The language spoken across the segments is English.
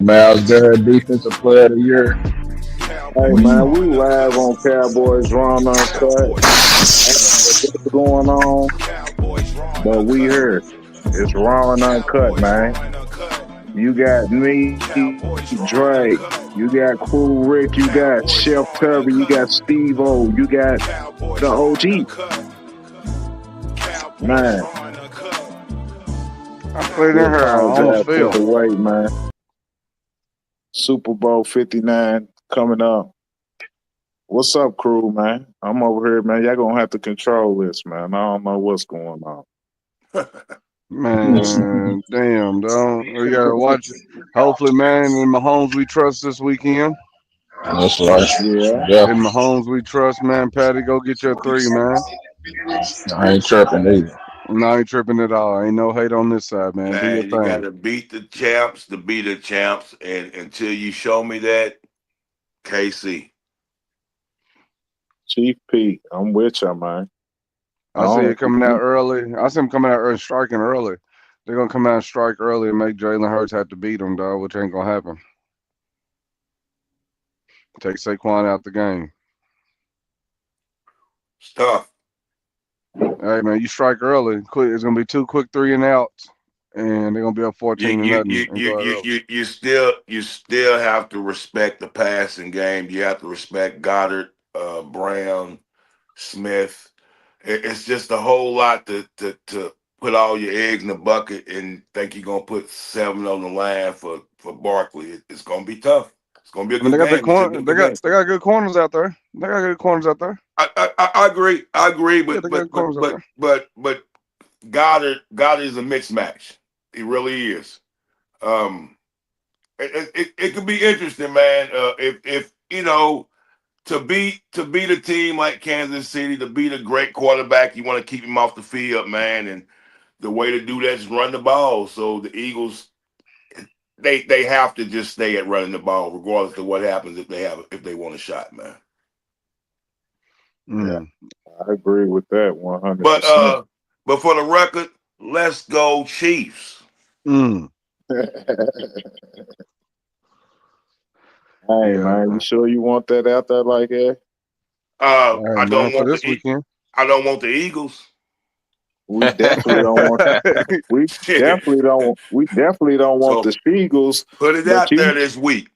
Miles Garrett, defensive player of the year. Hey man, we live on Cowboys Raw Uncut. I don't know what's going on, but we here. It's Raw and Uncut, man. You got me, Drake. You got Cool Rick. You got Chef Tubby. You got Steve O. You got the OG. Man, I played we in her on the apologize for field. the wait, man. Super Bowl 59 coming up. What's up, crew, man? I'm over here, man. Y'all gonna have to control this, man. I don't know what's going on. Man, damn, dog. We gotta watch it. Hopefully, man, in Mahomes we trust this weekend. That's right. Yeah. Yeah, In Mahomes we trust, man. Patty, go get your three, man. I ain't tripping either. No, I ain't tripping at all. Ain't no hate on this side, man. Do your Man, you got thing. to beat the champs to be the champs, and until you show me that, KC. Chief Pete, I'm with you, man. I I see don't, it coming out early. I see him coming out early, striking early. They're gonna come out and strike early and make Jalen Hurts have to beat them, dog, which ain't gonna happen. Take Saquon out the game. It's tough. Hey man, you strike early. Quick, it's gonna be two quick 3-and-outs, and they're gonna be up You 14 to you nothing you and you go you early. you still have to respect the passing game. You have to respect Goddard, Brown, Smith. It's just a whole lot to put all your eggs in the bucket and think you're gonna put seven on the line for Barkley. It's gonna be tough. It's gonna be a I mean, good they got their game. It should be corner. a They good got game. they got good corners out there. They got good corners out there. I agree. I agree, Yeah, but they got but good but corners out but there. but but Goddard is a mixed match. He really is. Um, it could be interesting, man. If to beat a team like Kansas City, to beat a great quarterback, you want to keep him off the field, man. And the way to do that is run the ball. So the Eagles, they have to just stay at running the ball, regardless of what happens if they want a shot, man. yeah, Mm. I agree with that But 100%. uh, but for the record, let's go Chiefs. Mm. Hey, Yeah. man, you sure you want that out there like that? All right, I man. don't For want this weekend. I don't want the Eagles. We definitely don't want. We Shit. definitely don't. We definitely don't want So the Eagles. put it But out you, there this week.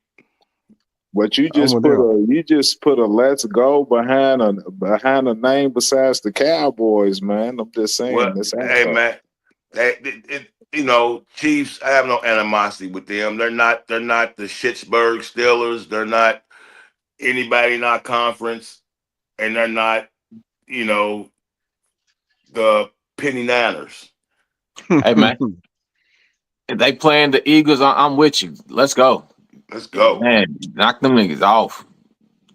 but you I'm just with put them. a let's go behind a name besides the Cowboys, man. I'm just Well, saying this out hey there. man, Chiefs. I have no animosity with them. They're not the Pittsburgh Steelers. They're not anybody in our conference, and they're not you know the Penny Niners. Hey man, if they playing the Eagles, I'm with you. Let's go, Let's go. man. Knock them niggas off.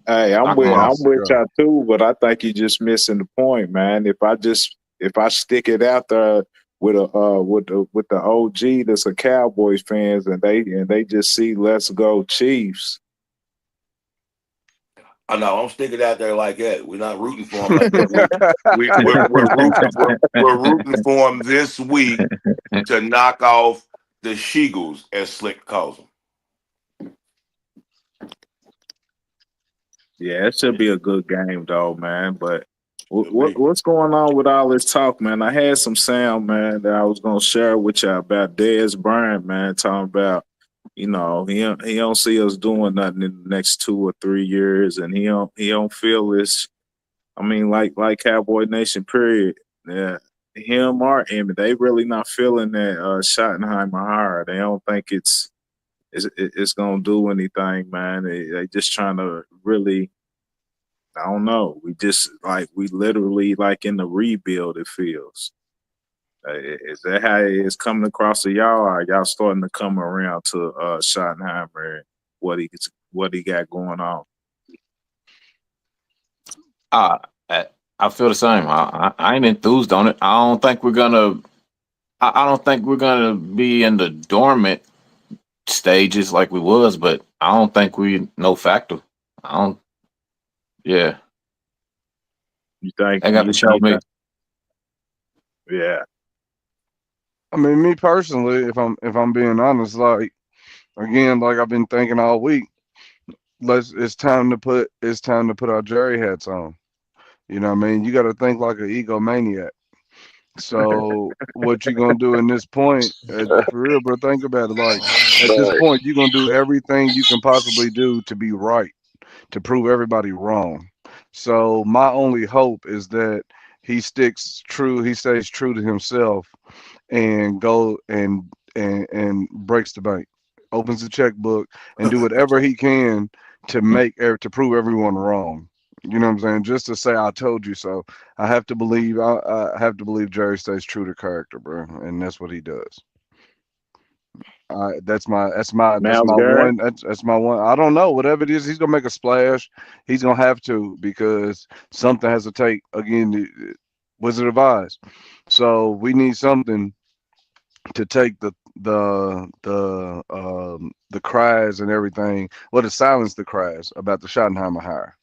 Hey, I'm Knock them with Yeah, off. I'm let's with go. y'all too, but I think you're just missing the point, man. If I stick it out there with the OG that's a Cowboys fans and they just see let's go Chiefs. I know. I'm sticking out there like that. We're not rooting for them like that. We're rooting for them this week to knock off the Sheagles, as Slick calls them. Yeah, it should be a good game though, man. But Should be. what's going on with all this talk, man? I had some sound, man, that I was gonna share with y'all about Dez Bryant, man, talking about, he don't see us doing nothing in the next 2 or 3 years, and he don't feel this. I mean, like Cowboy Nation, period. Yeah, him or Emmett, they really not feeling that Schottenheimer hire. They don't think it's gonna do anything, man. They just trying to really. I don't know. We literally like in the rebuild. It feels. Is that how it's coming across to y'all? Or are y'all starting to come around to Schottenheimer and what he got going on? Uh, I feel the same. I ain't enthused on it. I don't think we're gonna be in the dormant stages like we was, but I don't think we no factor. I don't. Yeah, You think they got to you show you me. think yeah. I mean, me personally, if I'm being honest, like again, like I've been thinking all week, it's time to put our Jerry hats on. You know what I mean? You got to think like an egomaniac. So what you gonna do in this point? For real, bro. Think about it. Like at this Right. point, you're gonna do everything you can possibly do to be right, to prove everybody wrong. So my only hope is that he sticks true. He stays true to himself and go and breaks the bank, opens the checkbook, and do whatever he can to to prove everyone wrong. You know what I'm saying? Just to say I told you so. I have to believe Jerry stays true to character, bro, and that's what he does. That's Miles my Garrett. one. That's my one. I don't know. Whatever it is, he's gonna make a splash. He's gonna have to because something has to take again. Wizard of Oz. So we need something to take the cries and everything. Well, to silence the cries about the Schottenheimer hire.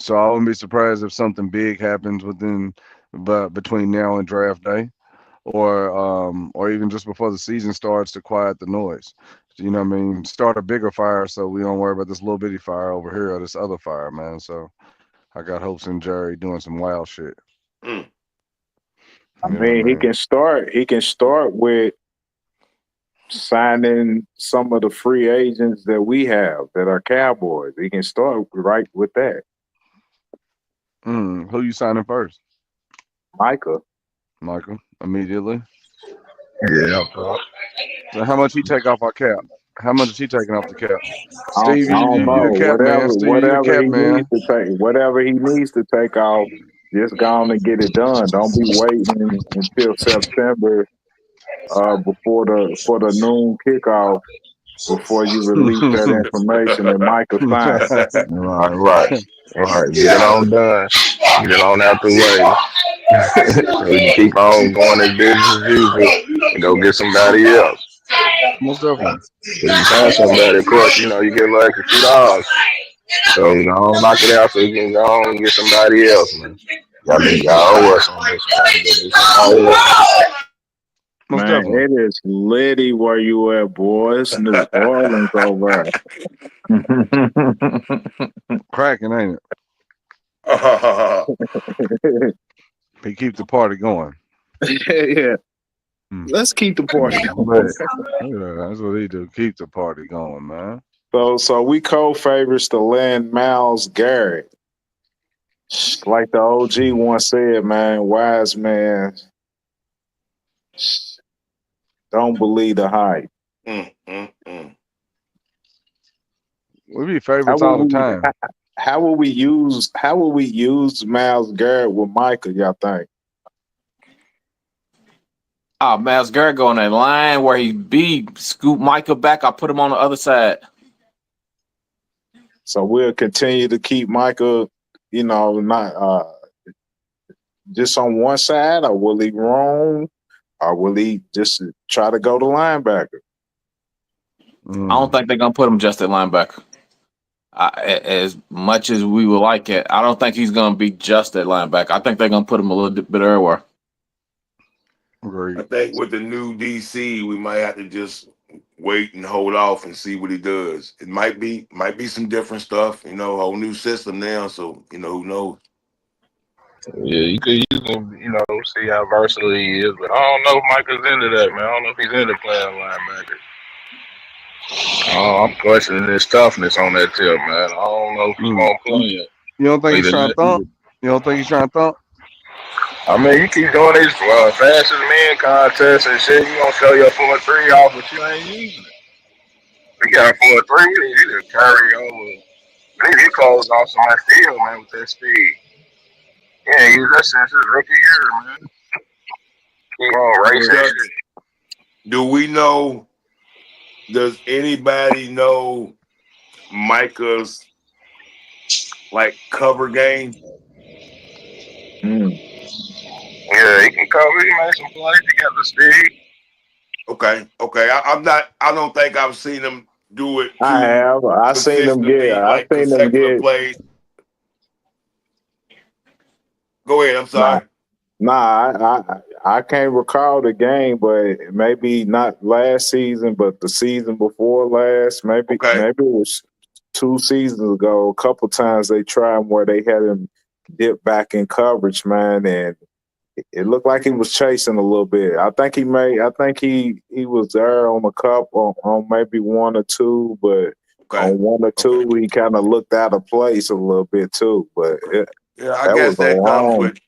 So I wouldn't be surprised if something big happens but between now and draft day, or even just before the season starts to quiet the noise. You know what I mean? Start a bigger fire so we don't worry about this little bitty fire over here or this other fire, man. So I got hopes in Jerry doing some wild shit. Mm. I You know mean, what I he mean? can start. He can start with signing some of the free agents that we have that are Cowboys. He can start right with that. Who you signing first? Micah. Michael, immediately. Yeah. Bro. So how much he take off our cap? How much is he taking off the cap? I Steve, don't you the know. cap man. Steve, you the Whatever cap he needs man. to take, whatever he needs to take off, just go on and get it done. Don't be waiting until September before the for the noon kickoff before you release that information and Micah sign. Right. Right. Right. Get it on done. Get it on out the way. So we can keep on going as business as usual and go get somebody else. Most definitely. If you find somebody, of course, you get like $50. So knock it out so you can go on and get somebody else, man. Y'all owe us on this one. Get somebody else. Most Man, definitely. it is litty where you at, boy. It's New Orleans over Cracking, ain't it? there. He keep the party going. Yeah, Hmm. let's keep the party going. But Yeah, that's what he do. Keep the party going, man. So we co-favorites to land Miles Garrett. Like the OG once said, man, wise man, don't believe the hype. Mm, mm, mm. We be How favorites will all the we time. how will we use Miles Garrett with Micah, y'all think? Oh, Miles Garrett go on that line where he scoop Micah back. I put him on the other side. So we'll continue to keep Micah, not just on one side, or will he roam, or will he just try to go to linebacker? I don't think they're gonna put him just at linebacker. As much as we would like it, I don't think he's gonna be just at linebacker. I think they're gonna put him a little bit everywhere. Agreed. I think with the new DC, we might have to just wait and hold off and see what he does. It might be some different stuff, whole new system now. So who knows? yeah, you could use him, see how versatile he is. But I don't know if Michael's into that, man. I don't know if he's into playing linebacker. Oh, I'm questioning his toughness on that tip, man. I don't know if he's Mm. gonna play it. You don't think he's Either trying to that, thump? You don't think he's trying to thump? I mean, you keep doing these fastest man contests and shit. You gonna show your 4-3 off, but you ain't using it. We got 4-3. You just carry over. He closed off some of that field, man, with that speed. Yeah, use that since his rookie year, man. Keep on racing Does, shit. do we know? Does anybody know Micah's cover game? Mm. Yeah, he can cover. He made some plays. He got the speed. Okay. I'm not. I don't think I've seen him do it I too have. I seen them get. consistently, I like seen them consecutive get. plays. Go ahead. I'm Nah, sorry. nah. I can't recall the game, but maybe not last season, but the season before last. Okay. Maybe it was 2 seasons ago. A couple times they tried where they had him dip back in coverage, man, and it looked like he was chasing a little bit. I think he was there on a couple on maybe one or two, but Okay. on one or Okay. two he kind of looked out of place a little bit too. But Yeah, I that was guess a that comes long. with,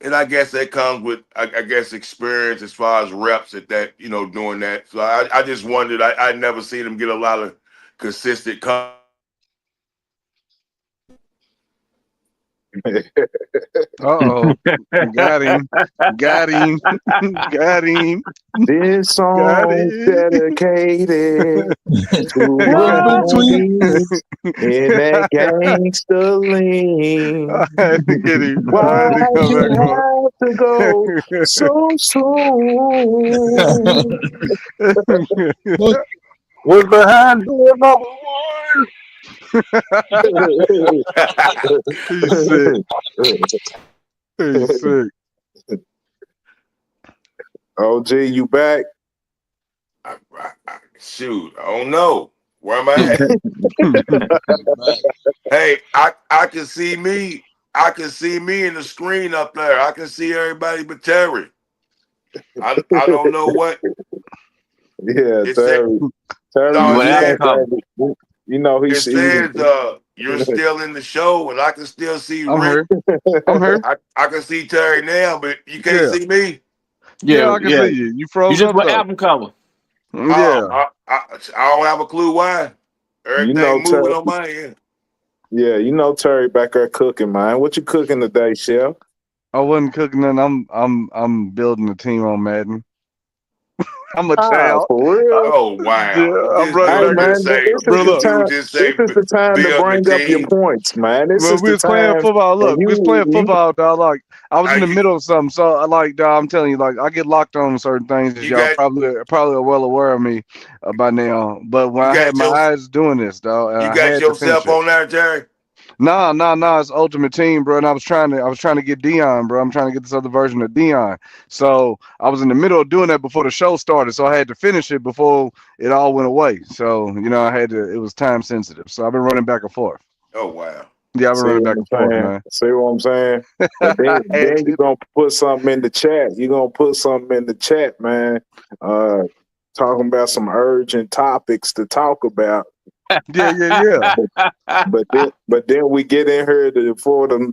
and I guess that comes with, I guess, experience as far as reps at that, doing that. So I just wondered. I never seen him get a lot of consistent. Uh-oh. Got him. Got him. Got him. This Got song him. dedicated to What's the between? homies in that gangster lean. I had to get him. I had Why'd to come you back up. have to go so soon? what, What's behind door number one? He's sick. He's sick. OG, you back? Shoot, I don't know. Where am I at? Hey, I can see me. I can see me in the screen up there. I can see everybody but Terry. I don't know what Yeah, it said. Terry. Terry, No, You it and you Adam said think come. that you know it says you're still in the show, and I can still see I'm Rick. here. I'm here. I can see Terry now, but you can't Yeah. see me. Yeah, Yeah, I can yeah. see you. You You froze just up with though. album cover. Yeah. I don't have a clue why. you know Everything moving Terry. on my end. Yeah, you know Terry back there cooking, man. What you cooking today, Chef? I wasn't cooking nothing. I'm building a team on Madden. I'm a Ah, child. for real? Oh wow! I'm This running Hey back dude up. just man, say this is Bro, the look. this dude time. just This say is the time to building a bring up your team. points, man. This Well, is we the was playing time, football. and Look, we was playing football, dog. Like I was in the You, middle of something, so I like, dog, I'm telling you, like I get locked on certain things, as you y'all got probably are well aware of me by now. But when you I had got my your eyes doing this, dog, you I got had to finish yourself it. on there, Jerry. Nah. It's Ultimate Team, bro. And I was trying to get Dion, bro. I'm trying to get this other version of Dion. So I was in the middle of doing that before the show started. So I had to finish it before it all went away. So I had to. It was time sensitive. So I've been running back and forth. Oh wow! Yeah, I've been see running what back I'm and forth, saying? man. See what I'm saying? But I had then you're to. gonna put something in the chat. You're gonna put something in the chat, man. Uh, talking about some urgent topics to talk about. Yeah. But then we get in here for It's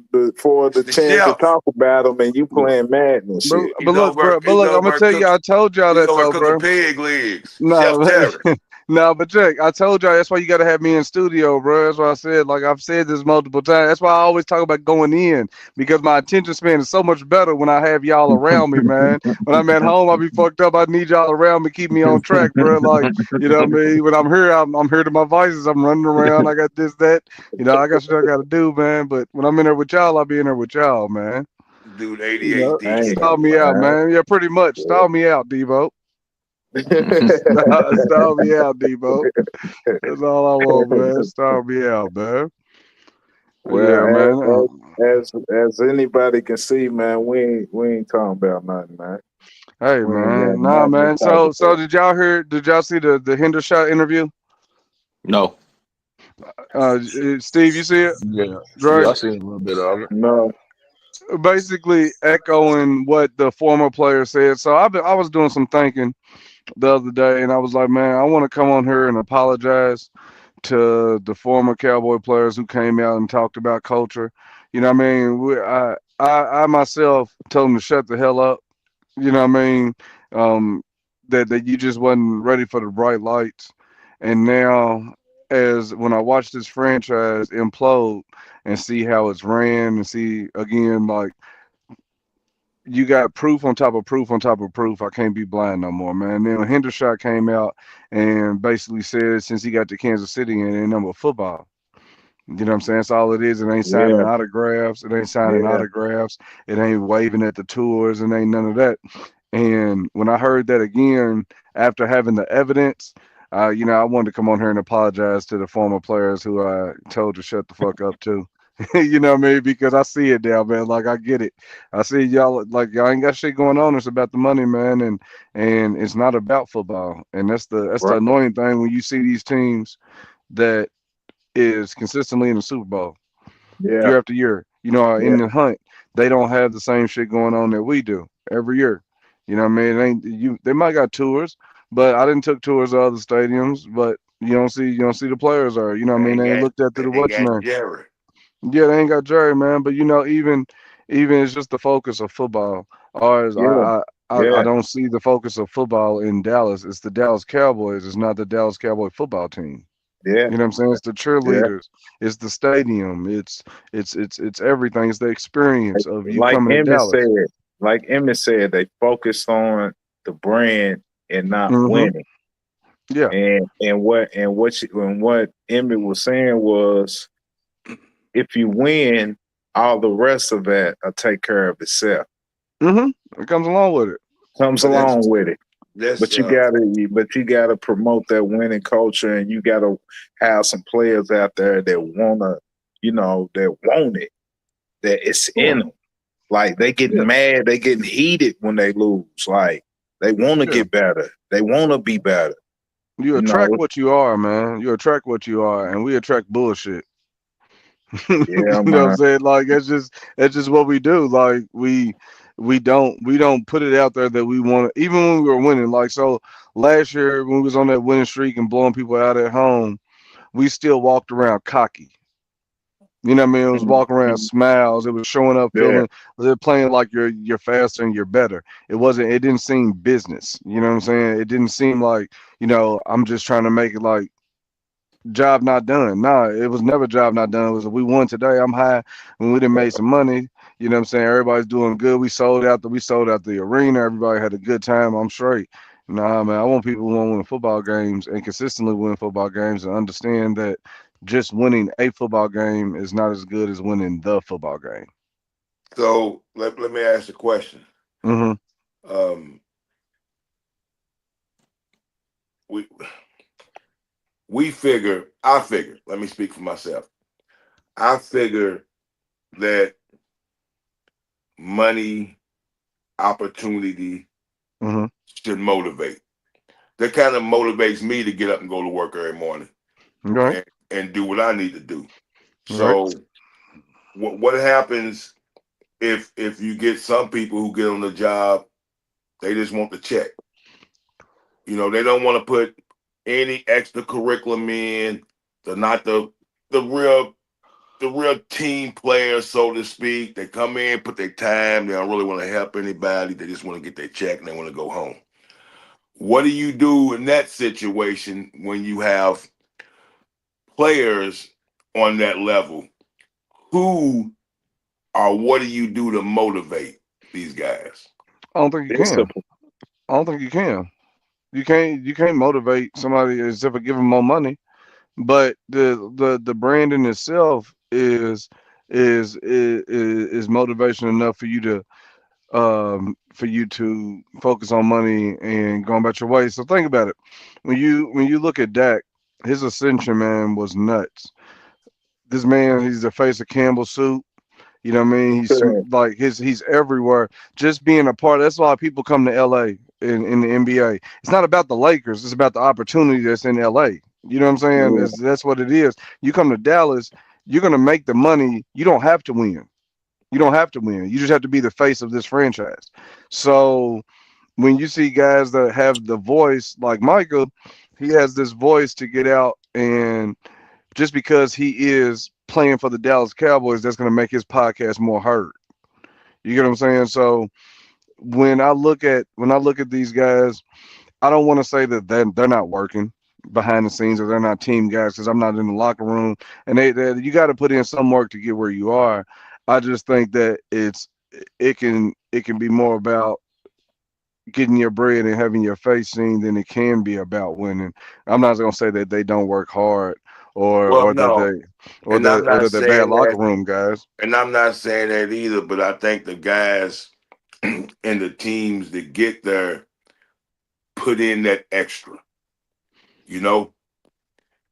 the the chance to chef. talk about them, and you playing Madden and But shit. but look, bro. But He's look, I'm gonna over tell you. cooking. I told y'all He's that over though, cooking bro. pig legs. Chef No, Terry. no, but Jake, I told y'all that's why you got to have me in studio, bro. That's why I said, like I've said this multiple times. That's why I always talk about going in because my attention span is so much better when I have y'all around me, man. When I'm at home, I be fucked up. I need y'all around me, keep me on track, bro. Like you know what I mean. When I'm here, I'm here to my vices. I'm running around. I got this, that. I got shit I got to do, man. But when I'm in there with y'all, I'll be in there with y'all, man. Dude, Hey, ADHD. Stall me out, man. man. Yeah, pretty much. Stall me out, Devo. Stall me out, Devo. That's all I want, man. Start me out, man. Yeah, Well, man. as anybody can see, man, we ain't talking about nothing, man. Hey, We ain't got man. Nah, nothing to man. talk So about. did y'all hear? Did y'all see the Hendershot interview? No. Steve, you see it? yeah, Dre? I seen a little bit of it. No, Basically echoing what the former player said. So I was doing some thinking the other day, and I was like, man, I want to come on here and apologize to the former Cowboy players who came out and talked about culture. You know what I mean? I myself told them to shut the hell up. You know what I mean? Um, that you just wasn't ready for the bright lights. And now, as when I watch this franchise implode and see how it's ran, and see again, like you got proof on top of proof on top of proof. I can't be blind no more, man. Then when Hendershot came out and basically said since he got to Kansas City and ain't number football. You know what I'm saying? That's all it is. It ain't signing yeah, autographs. It ain't signing yeah, autographs. It ain't waving at the tours. And ain't none of that. And when I heard that again after having the evidence, I wanted to come on here and apologize to the former players who I told to shut the fuck up too. You know what I mean? Because I see it now, man. Like I get it. I see y'all like y'all ain't got shit going on. It's about the money, man, and it's not about football. And that's the Right. annoying thing when you see these teams that is consistently in the Super Bowl Yeah. year after year. You know, Yeah. in the hunt, they don't have the same shit going on that we do every year. You know what I mean? It ain't you. They might got tours, but I didn't took tours of other stadiums. But you don't see the players are. You know what I They mean? ain't They ain't got looked at through they the ain't what you got name. Jerry. Yeah, they ain't got Jerry, man. But even it's just the focus of football. Ours, Yeah. I Yeah. don't see the focus of football in Dallas. It's the Dallas Cowboys. It's not the Dallas Cowboy football team. Yeah. You know what I'm saying? It's the Yeah. cheerleaders. It's the stadium. It's everything. It's the experience of you Like coming to Emmett said, Dallas. they focused on the brand and not Hmm. winning. Yeah. And what Emmett was saying was, if you win, all the rest of that will take care of itself. Hmm. It comes along with it. Comes But along with it. that's But you gotta promote that winning culture, and you gotta have some players out there that want it, that it's Yeah. in them. Like they Yeah. getting mad, they getting heated when they lose. Like they want to Yeah. get better, they want to be better. You You attract know, what you are, man. You attract what you are, and we attract bullshit. yeah, You know what I'm man. saying? Like that's just what we do. Like we don't put it out there that we want to, even when we were winning. Like so last year when we was on that winning streak and blowing people out at home, we still walked around cocky. You know what I mean? It was walking around Mhm. smiles. It was showing up Yeah, feeling, they're playing like you're faster and you're better. It didn't seem business. You know what I'm saying? It didn't seem like, I'm just trying to make it like job not done. Nah, it was never job not done. It was we won today. I'm high when we done made some money. You know what I'm saying? Everybody's doing good. We sold out the arena. Everybody had a good time. I'm straight. Nah, man, I want people who want to win football games and consistently win football games and understand that just winning a football game is not as good as winning the football game. so. Let me ask a question. Hmm. Um, we I figure. Let me speak for myself. I figure that money, opportunity Hmm. should motivate. That kind of motivates me to get up and go to work every morning Right. and do what I need to do. Right. So what happens if you get some people who get on the job, they just want the check. They don't want to put any extra curriculum in. They're not the real team players, so to speak. They come in, put their time. They don't really want to help anybody. They just want to get their check and they want to go home. What do you do in that situation when you have players on that level? Who or what do you do to motivate these guys? I don't think you it's can. simple. I don't think you can. You can't motivate somebody except for giving more money. But the brand in itself is motivation enough for you to focus on money and going about your way. So think about it. When you look at Dak, his ascension, man, was nuts. This man, he's the face of Campbell Soup. You know what I mean? Yeah, Like he's everywhere. Just being a part. That's why people come to LA in the NBA. It's not about the Lakers. It's about the opportunity that's in LA. You know what I'm saying? yeah. That's what it is. You come to Dallas, you're gonna make the money. You don't have to win. You don't have to win. You just have to be the face of this franchise. So when you see guys that have the voice like Michael, he has this voice to get out and just because he is playing for the Dallas Cowboys, that's going to make his podcast more heard. You get what I'm saying? So when I look at these guys, I don't want to say that they're not working behind the scenes or they're not team guys because I'm not in the locker room and you got to put in some work to get where you are. I just think that it can be more about getting your bread and having your face seen than it can be about winning. I'm not gonna say that they don't work hard or Well, or that no, they or and I'm that or not that they're bad saying locker that, room guys. and I'm not saying that either. But I think the guys and the teams that get there put in that extra. You know,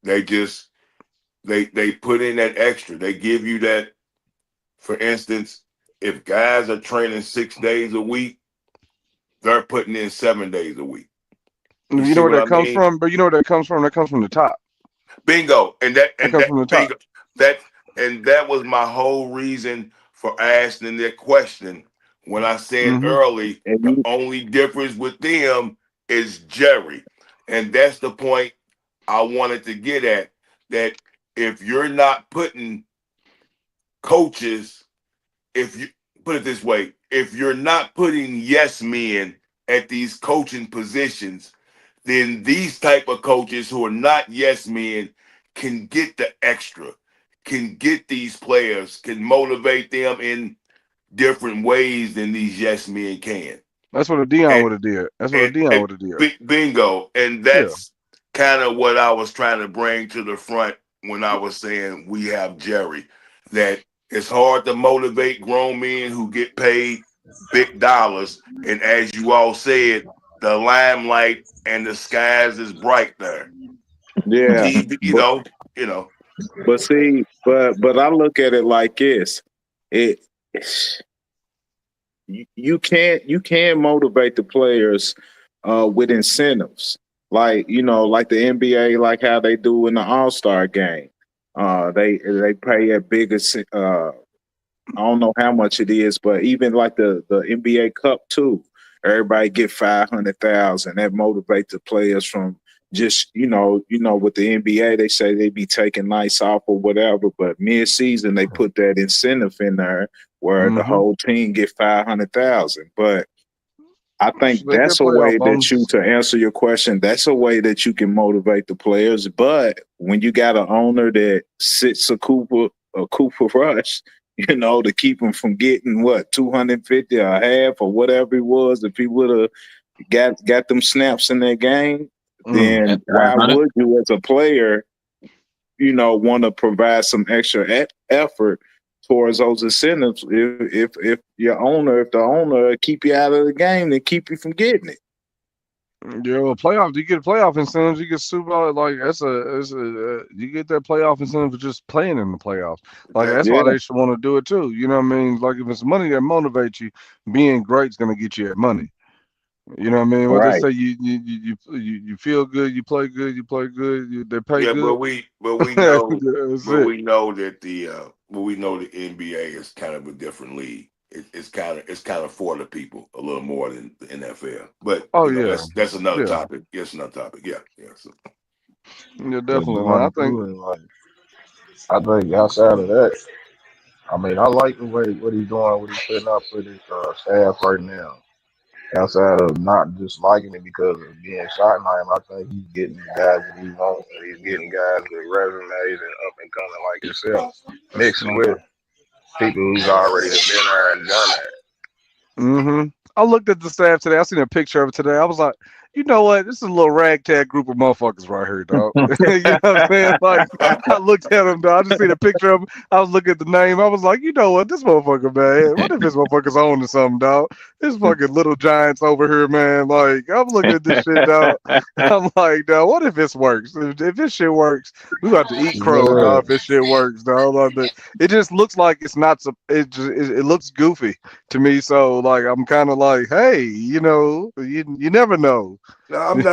they just they put in that extra. They give you For instance, if guys are training 6 days a week, they're putting in 7 days a week. You You see know where what I that comes mean? from? But you know where that comes from? That comes from the top. Bingo. That comes from the top. Bingo. That was my whole reason for asking that question when I said Mm-hmm. early And the you, only difference with them is Jerry. And that's the point I wanted to get at. That if you're not putting coaches, if you put it this way, if you're not putting yes men at these coaching positions, then these type of coaches who are not yes men can get the extra, can get these players, can motivate them in different ways than these yes men can. That's what a Dion And would have did. That's what a and, Dion and would have did. bingo. And Yeah. that's kind of what I was trying to bring to the front when I was saying we have Jerry. That it's hard to motivate grown men who get paid big dollars. And as you all said, the limelight and the skies is bright there. yeah, TV, but you know. see, but I look at it like this: it you can motivate the players with incentives, like like the NBA, like how they do in the All-Star game. They pay a bigger I don't know how much it is, but even like the NBA Cup too, everybody get 500,000. That motivates the players from just with the NBA they say they be taking nights off or whatever, but mid season they put that incentive in there where the Mm-hmm. whole team get 500,000. But I think They get that's a playoff way that you, bonuses. to answer your question, that's a way that you can motivate the players. But when you got an owner that sits a Cooper Rush, to keep him from getting what 250 or half or whatever it was, if he would have got them snaps in that game, Mm. then then at why 500. would you, as a player, want to provide some extra effort towards those incentives if the owner keep you out of the game, then keep you from getting it. Yeah, well, playoff. You get playoff incentives. You get Super Bowl. Like you get that playoff incentive for just playing in the playoffs. Like That that's Yeah, why they should want to do it too. You know what I mean? Like if it's money that motivates you, being great's gonna get you that money. You know what I mean? What they right. say, you feel good, you play good, they pay yeah, good. but we know That's it. that the NBA is kind of a different league. It's kind of for the people a little more than the NFL. But Oh yeah, that's another yeah, topic. Yes, another topic. Yeah, yeah. So, yeah, Yeah, definitely, man. I going think. through and like I think outside of that, I mean, I like the way what he's doing, what he's setting up for his staff right now. Outside of not just liking it because of being Schottenheimer, I think he's getting the guys that he wants. He's getting guys with resumes and up and coming like himself, mixed with people who's already been there and done that. Mm-hmm. I looked at the staff today. I seen a picture of it today. I was like, you know what? This is a little ragtag group of motherfuckers right here, dog. You know what I'm saying? Like, I looked at them, dog. I just seen a picture of him. I was looking at the name. I was like, you know what? This motherfucker, man. What if this motherfucker's on to something, dog? This fucking little giants over here, man. Like, I'm looking at this shit, dog. I'm like, dog, what if this works? If this shit works, we about to eat crow, Yeah, dog. If this shit works, dog. Like, it just looks like it's not. It looks goofy to me. So like I'm kind of like, hey, you never know. no, You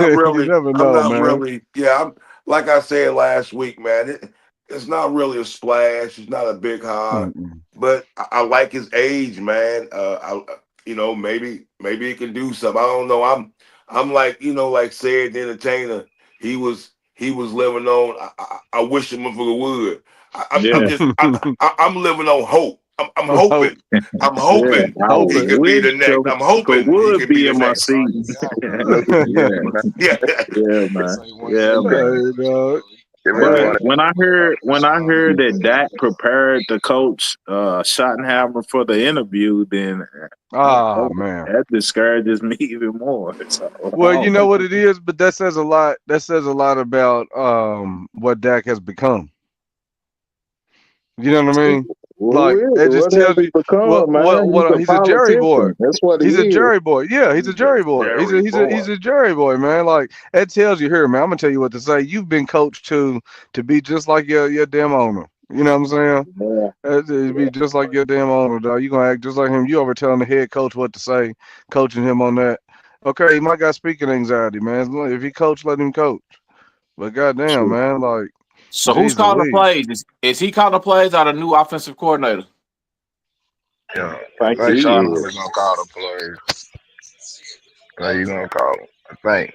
never I'm know, not man. really. Yeah, I'm like I said last week, man. It's not really a splash. It's not a big hire, Mm-mm. but I like his age, man. Maybe he can do something. I don't know. I'm like like said the entertainer. He was living on. I wish him if it would. I'm Yeah, just I'm living on hope. I'm I hope, hoping. I'm yeah. hoping I he hoping. could be wish the next. I'm Could hoping he would could be be the in my next. that's all seat. you got, bro. Yeah, Yeah. yeah, man. Say one Yeah, thing, man. Hey, man. dog. Give me But one. One thing about when this I heard that league, Dak prepared the coach Schottenheimer for the interview, then Ah, man. that discourages me even more. So I Well, you don't know think what it is, but that says a lot. That says a lot about what Dak has become. You know what I mean? Like it just what has tells he you become, man? He's a he's a Jerry boy. politician. That's what he He's a is. Jerry boy. Yeah, he's a He's a Jerry boy. Jerry He's boy. a Jerry boy, man. Like that tells you here, man. I'm gonna tell you what to say. You've been coached to be just like your damn owner. You know what I'm saying? Yeah. It'd be just like your damn owner, dog. You gonna act just like him. You over telling the head coach what to say, coaching him on that. Okay, he might got speaking anxiety, man. If he coach, let him coach. But goddamn, True. man, like, So who's geez calling the Louise. plays? Is he calling the plays or the new offensive coordinator? Yeah, I I think think he Schottenheimer's is. gonna call the plays. Like you gonna call him? I think.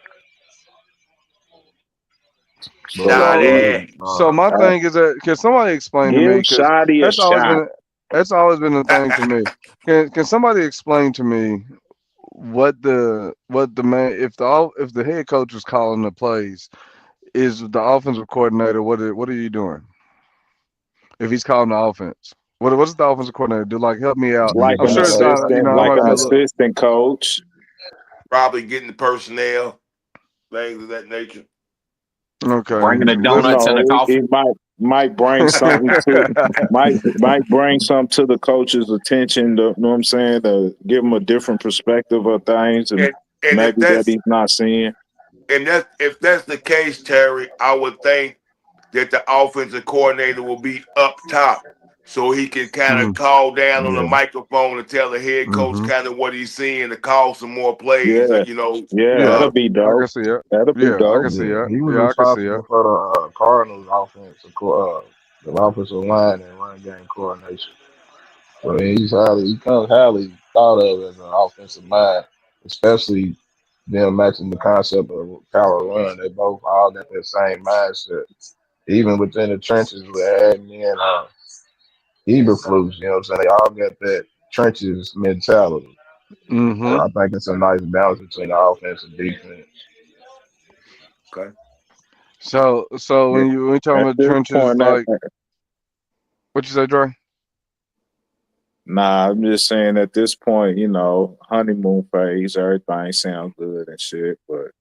But Nah, So, they, so my Uh, thing is that can somebody explain to me? give Because Shoddy a that's always shot. been that's always been the thing to me. Can somebody explain to me what the man if the head coach is calling the plays, is the offensive coordinator what are you doing if he's calling the offense? What's the offensive coordinator do? Like, help me out. you Like I'm an sure it's gotta not. assistant, I like might an be a little. assistant coach. probably getting the personnel, things of that nature. Okay, Bringing the You listen. donuts and the know, coffee. it might bring something to might bring something to the coach's attention. To, you know what I'm saying? To give him a different perspective of things, and And maybe that he's not seeing. if that's the case, Terry, I would think that the offensive coordinator will be up top, so he can kind of Mm, call down on the yeah. microphone and tell the head coach mm-hmm. kind of what he's seeing to call some more plays. Yeah, yeah, Yeah, that'll Uh, be I can dope. see it. That'll be Yeah, I can dope. see Yeah, it. he was Yeah, I can see it. responsible for the Cardinals the offensive line and run game coordination. So he comes highly thought of as an offensive mind, especially them matching the concept of power run. They both all got that same mindset. Even within the trenches with Agnew and Eberflus, you know what I'm saying? They all got that trenches mentality. So Mm-hmm. I think it's a nice balance between the offense and defense. okay. So when we talking At about this trenches, point, like what you say, Dre? nah, I'm just saying at this point, you know, honeymoon phase, everything sounds good and shit, but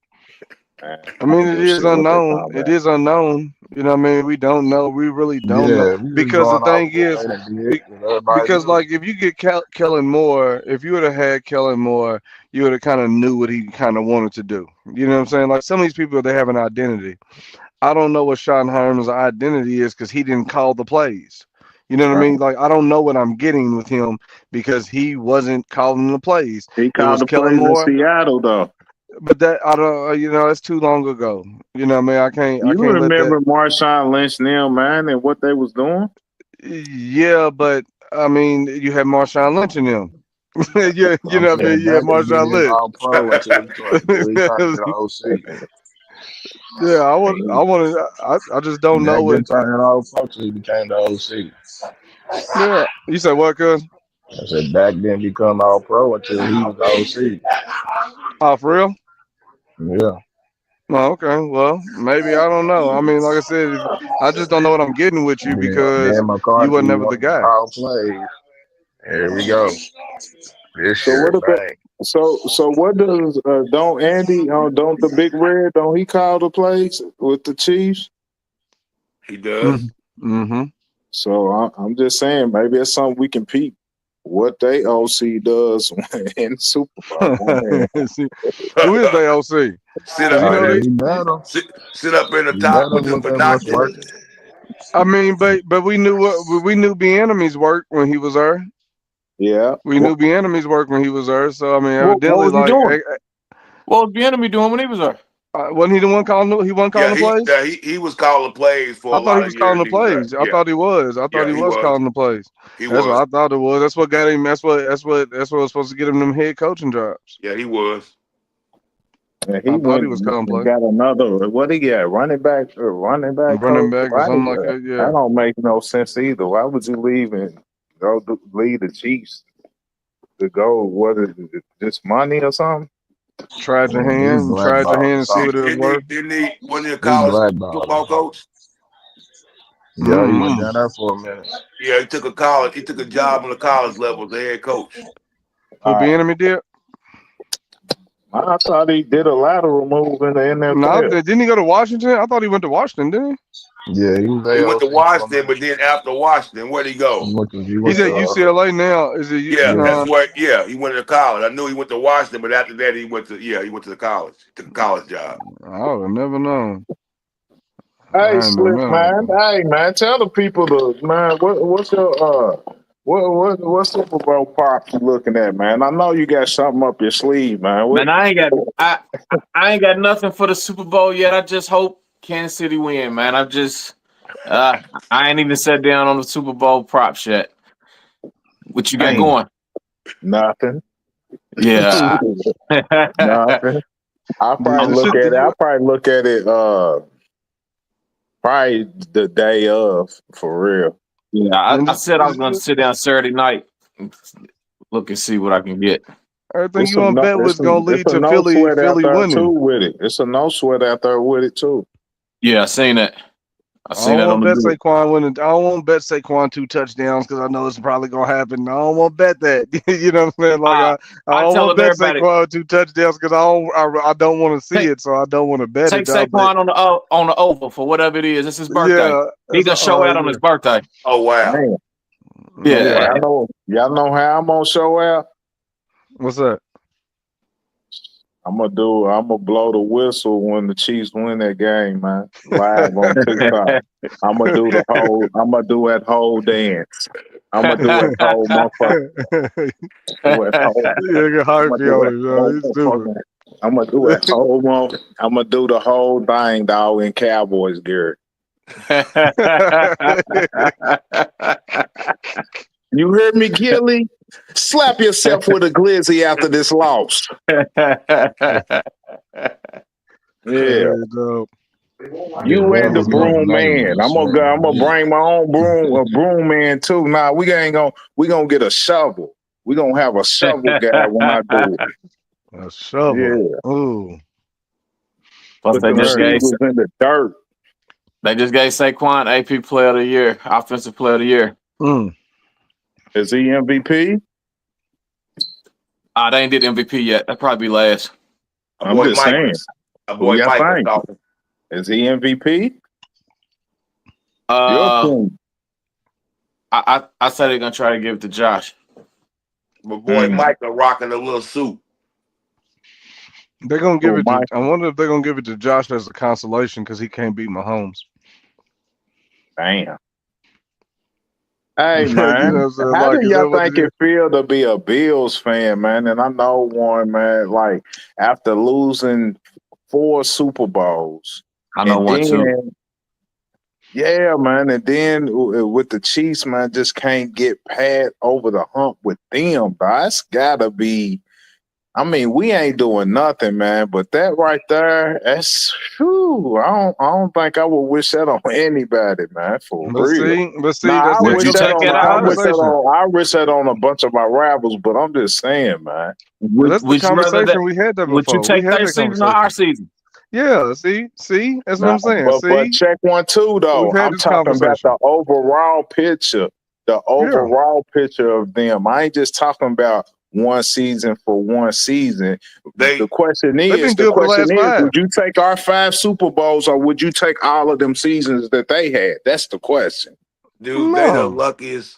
man, I mean, it we'll is see what they unknown. come It back. is unknown. You know what I mean? We don't know. We really don't know. Yeah, we just Because the going off thing what is, they done did be, and everybody because knew. like if you get Kellen Moore, if you would have had Kellen Moore, you would have kind of knew what he kind of wanted to do. You know what I'm saying? Like some of these people, they have an identity. I don't know what Schottenheimer's identity is because he didn't call the plays. You know what I Right. mean? Like I don't know what I'm getting with him because he wasn't calling the plays. He It called was the Kellen plays in Moore, Seattle though. but that I don't. You know, that's too long ago. You know what I mean? I You can't let that. remember Marshawn Lynch now, man, and what they was doing? Yeah, but I mean, you had Marshawn Lynch in them. Yeah, you I'm know what I saying mean. You had back to Marshawn getting his Lynch. all pro until he turned to get an OC. Yeah, And I just don't know Back what. then turning all pro till he became the OC. Yeah, you said what, cuz? I said back then become all pro until he was the Oh, for real? OC. Yeah. Oh, okay. Well, maybe I don't know. I mean, like I said, I just don't know what I'm getting with you because Then you wasn't McCarthy never the wanted to guy. call plays. Here we go. This so what year, about bang. so what does don't Andy don't the Big Red don't he call the plays with the Chiefs? He does. Mm-hmm. So I'm just saying maybe it's something we can peep what they OC does in the Super Bowl. One hand. See, who is the OC? sit Does up he Oh know yeah, they? he better. sit up in the He top better with them look at what's binoculars. working. I mean, but we knew we knew Enemy's work when he was there. Yeah. We knew Enemy's work when he was there. So I mean, What evidently, was he like, doing? What was the enemy doing when he was there? wasn't he the one calling? He wasn't calling Yeah, the plays. he was calling plays for I a thought he lot of was calling years. the He was there. plays. I Yeah, thought he was. I thought yeah, he he was was. calling the plays. He That's what was. I thought it was. That's what got him. That's what was supposed to get him them head coaching jobs. Yeah, he was. And he I thought he went was calling and plays. got another what he got running back Running coach. back or Why something like that. that Yeah. don't make no sense either. Why would you leave and lead the Chiefs to go? What is it? Just money or something? Tried your Yeah, he hand. Tried your blackballed hand or and see something. what it was worth. Didn't he? Wasn't he a He college blackballed or football something. coach? Yeah, he went Mm-hmm. down there for a minute. Yeah, he took a job on the college level as the head coach. Who Uh, be enemy did? I thought he did a lateral move in the No, NFL. didn't he go to Washington? I thought he went to Washington, didn't Yeah, he was He went to AOC for a Washington, minute. but then after Washington, where'd he go? He he? went He's to at UCLA now. Is it? Yeah, yeah. that's what. Yeah, he went to college. I knew he went to Washington, but after that, he went to the college. Took a college job. I would have never known. Hey, I ain't know Slick none of man. that. Hey, man. Tell the people what's your what Super Bowl prop you looking at, man? I know you got something up your sleeve, man. Man, I ain't got nothing for the Super Bowl yet. I just hope Kansas City win, man. Uh I ain't even sat down on the Super Bowl props yet. What you got Ain't going? nothing. Yeah. Nothing. I'll Do probably the look shit at that it. I'll you probably look at it probably the day of for real. Yeah, and I said I was gonna sit down Saturday night and look and see what I can get. everything you want to bet was gonna It's lead a to no sweat out Philly there too winning. with it. It's a no sweat out there with it too. Yeah, I seen that. I I seen don't that on want the to bet group. Saquon winning. I don't want to bet Saquon 2 touchdowns because I know it's probably gonna happen. I don't want to bet that. You know what I'm saying? Like Uh I I don't want telling to bet everybody Saquon 2 touchdowns because I don't want to see take it, so I don't want to bet take it. But Saquon on the oval for whatever it is. It's his birthday. yeah, He it's gonna show out on yeah. his birthday. Oh wow. Man, Okay. Yeah. y'all know how I'm gonna show out. What's that? I'm gonna blow the whistle when the Chiefs win that game, man. Live on TikTok. I'm gonna do that whole dance. I'm gonna do that whole motherfucker. Do that whole, Yeah, get I'm hype gonna do on that it, yo. whole He's stupid. motherfucker. I'm gonna do that whole I'm gonna do the whole thing, dog, in Cowboys gear. You heard me, Gilly? Slap yourself with a glizzy after this loss. Yeah. Hey, dope. This You and one the was gonna broom name man. it. I'm gonna go. So I'm gonna yeah. bring my own broom man too. Nah, we gonna get a shovel. We gonna have a shovel guy when I do it. A shovel. Yeah, Ooh. Plus put them receivers in the dirt. they just gave Saquon AP Player of the Year, Offensive Player of the Year. Mm. Is he MVP? They ain't did MVP yet. That probably be last. A I'm boy just Mike saying. was a Who boy y'all Mike was think? talking. Is he MVP? Your Uh, opinion. I said they're gonna try to give it to Josh. My boy Mm. Mike are rocking a little suit. They're gonna give Who, it to. Mike? I wonder if they're gonna give it to Josh as a consolation because he can't beat Mahomes. Damn. Hey You know what man, I'm saying? how Like, do is y'all that what it think is? it feel to be a Bills fan, man? And I know one, man, like after losing 4 Super Bowls, I know and one too. then yeah, man, and then with the Chiefs, man, just can't get past over the hump with them. That's gotta be. I mean, we ain't doing nothing, man. But that right there, that's whew, I don't think I would wish that on anybody, man. For real. But see, Nah, that's Would that you goes back take to the that out of it? conversation. I wish that on a bunch of my rivals, but I'm just saying, man. But that's the Would you rather that? conversation we had that Would you before. We take had their that season or conversation. our season? Yeah. See, that's what Nah, I'm saying. but See, check one too we've though. had I'm this talking about conversation. the overall picture. The Yeah. overall picture of them. I ain't just talking about one season for one season. They The question They've been is, good for the last 5. would you take our 5 Super Bowls or would you take all of them seasons that they had? That's the question. dude, they the No. luckiest.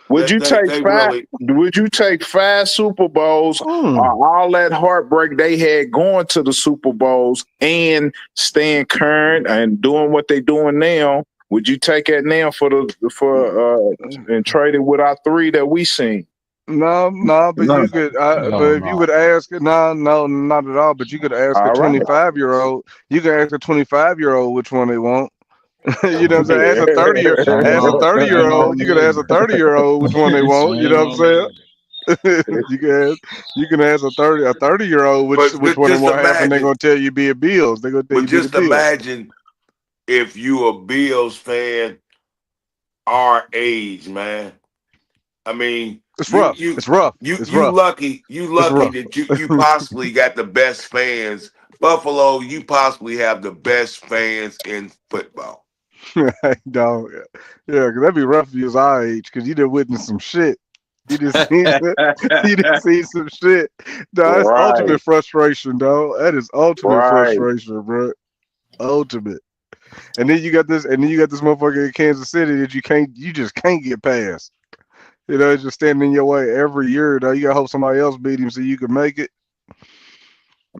Would you take They 5? really Would you take 5 Super Bowls or Mm. all that heartbreak they had going to the Super Bowls and staying current and doing what they doing now? Would you take that now and trade it with our 3 that we seen? No, but No. you could. But Hell if you no. would ask, no, not at all. But you could ask a All right. 25-year-old. You could ask a 25-year-old which one they want. You know what I'm saying? Ask a 30-year, Same ask a old, same 30-year-old. old You could ask a nigga. 30-year-old which one they want. You Same know what I'm old saying? nigga. You can ask a 30-year-old which but one they just want to have, and they're imagine gonna tell you be a Bills. They're gonna tell but you be the just Bills. imagine if you a Bills fan our age, man. I mean, It's rough. It's rough. It's rough. you It's lucky rough. that you possibly got the best fans. Buffalo, you possibly have the best fans in football. Dog. Yeah, because that'd be rough if you was our age, because you done witnessed some shit. You just seen you just seen some shit. Dog, that's Right, ultimate frustration, dog. That is ultimate right. frustration, bro. Ultimate. And then you got this motherfucker in Kansas City that you just can't get past. You know, it's just standing in your way every year, though. You gotta hope somebody else beat him so you can make it.